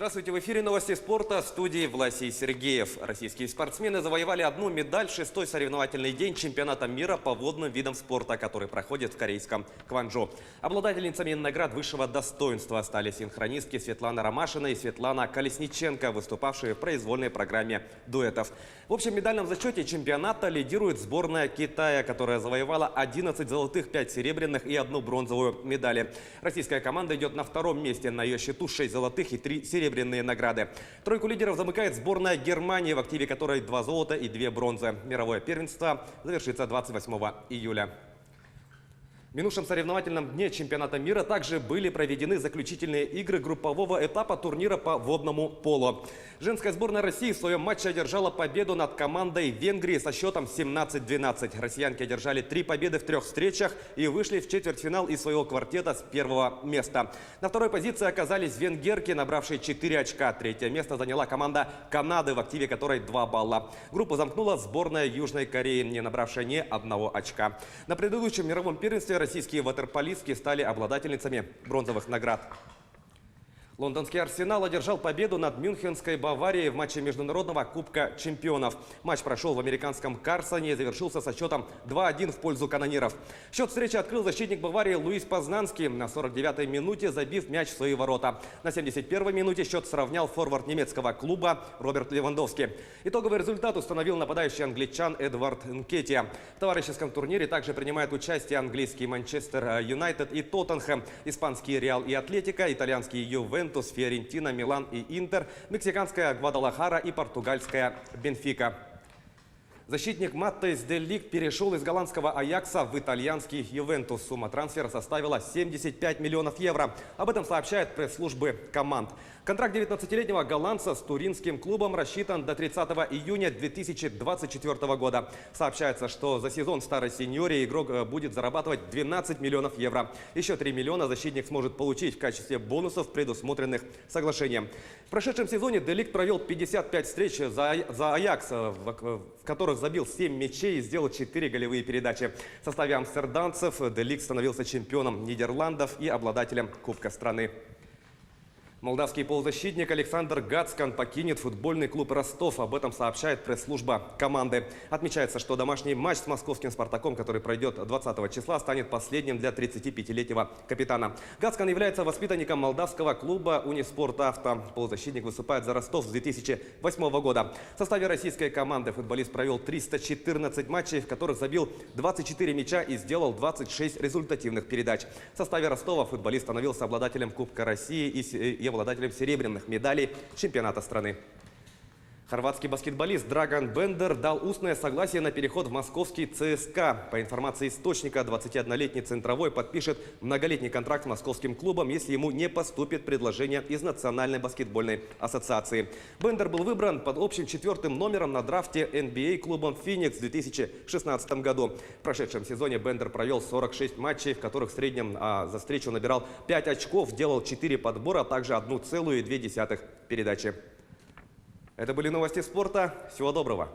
Здравствуйте, в эфире новости спорта, в студии Власий Сергеев. Российские спортсмены завоевали одну медаль в шестой соревновательный день чемпионата мира по водным видам спорта, который проходит в корейском Кванчжоу. Обладательницами наград высшего достоинства стали синхронистки Светлана Ромашина и Светлана Колесниченко, выступавшие в произвольной программе дуэтов. В общем медальном зачете чемпионата лидирует сборная Китая, которая завоевала 11 золотых, 5 серебряных и 1 бронзовую медали. Российская команда идет на втором месте, на ее счету 6 золотых и 3 серебряные награды. Тройку лидеров замыкает сборная Германии, в активе которой 2 золота и 2 бронзы. Мировое первенство завершится 28 июля. В минувшем соревновательном дне чемпионата мира также были проведены заключительные игры группового этапа турнира по водному поло. Женская сборная России в своем матче одержала победу над командой Венгрии со счетом 17-12. Россиянки одержали 3 победы в 3 встречах и вышли в четвертьфинал из своего квартета с первого места. На второй позиции оказались венгерки, набравшие 4 очка. Третье место заняла команда Канады, в активе которой 2 балла. Группу замкнула сборная Южной Кореи, не набравшая ни 1 очка. На предыдущем мировом первенстве российские ватерполистки стали обладательницами бронзовых наград. Лондонский «Арсенал» одержал победу над мюнхенской Баварией в матче Международного кубка чемпионов. Матч прошел в американском Карсоне и завершился со счетом 2-1 в пользу канониров. Счет встречи открыл защитник Баварии Луис Познанский, на 49-й минуте забив мяч в свои ворота. На 71-й минуте счет сравнял форвард немецкого клуба Роберт Левандовский. Итоговый результат установил нападающий англичан Эдвард Нкетия. В товарищеском турнире также принимают участие английский Манчестер Юнайтед и Тоттенхэм, испанский Реал и Атлетико, итальянский Ювентус, Фиорентина, Милан и Интер, мексиканская Гвадалахара и португальская Бенфика. Защитник Маттеис де Лигт перешел из голландского Аякса в итальянский Ювентус. Сумма трансфера составила 75 миллионов евро. Об этом сообщает пресс-службы команд. Контракт 19-летнего голландца с туринским клубом рассчитан до 30 июня 2024 года. Сообщается, что за сезон в старой сеньоре игрок будет зарабатывать 12 миллионов евро. Еще 3 миллиона защитник сможет получить в качестве бонусов, предусмотренных соглашением. В прошедшем сезоне де Лигт провел 55 встреч за Аякс, в которых забил 7 мячей и сделал 4 голевые передачи. В составе амстердамцев де Лигт становился чемпионом Нидерландов и обладателем Кубка страны. Молдавский полузащитник Александр Гацкан покинет футбольный клуб «Ростов». Об этом сообщает пресс-служба команды. Отмечается, что домашний матч с московским «Спартаком», который пройдет 20 числа, станет последним для 35-летнего капитана. Гацкан является воспитанником молдавского клуба «Униспорт Авто». Полузащитник выступает за «Ростов» с 2008 года. В составе российской команды футболист провел 314 матчей, в которых забил 24 мяча и сделал 26 результативных передач. В составе «Ростова» футболист становился обладателем Кубка России и обладателем серебряных медалей чемпионата страны. Хорватский баскетболист Драган Бендер дал устное согласие на переход в московский ЦСКА. По информации источника, 21-летний центровой подпишет многолетний контракт с московским клубом, если ему не поступит предложение из Национальной баскетбольной ассоциации. Бендер был выбран под общим 4-м номером на драфте NBA клубом «Феникс» в 2016 году. В прошедшем сезоне Бендер провел 46 матчей, в которых в среднем за встречу набирал 5 очков, делал 4 подбора, а также 1,2 передачи. Это были новости спорта. Всего доброго.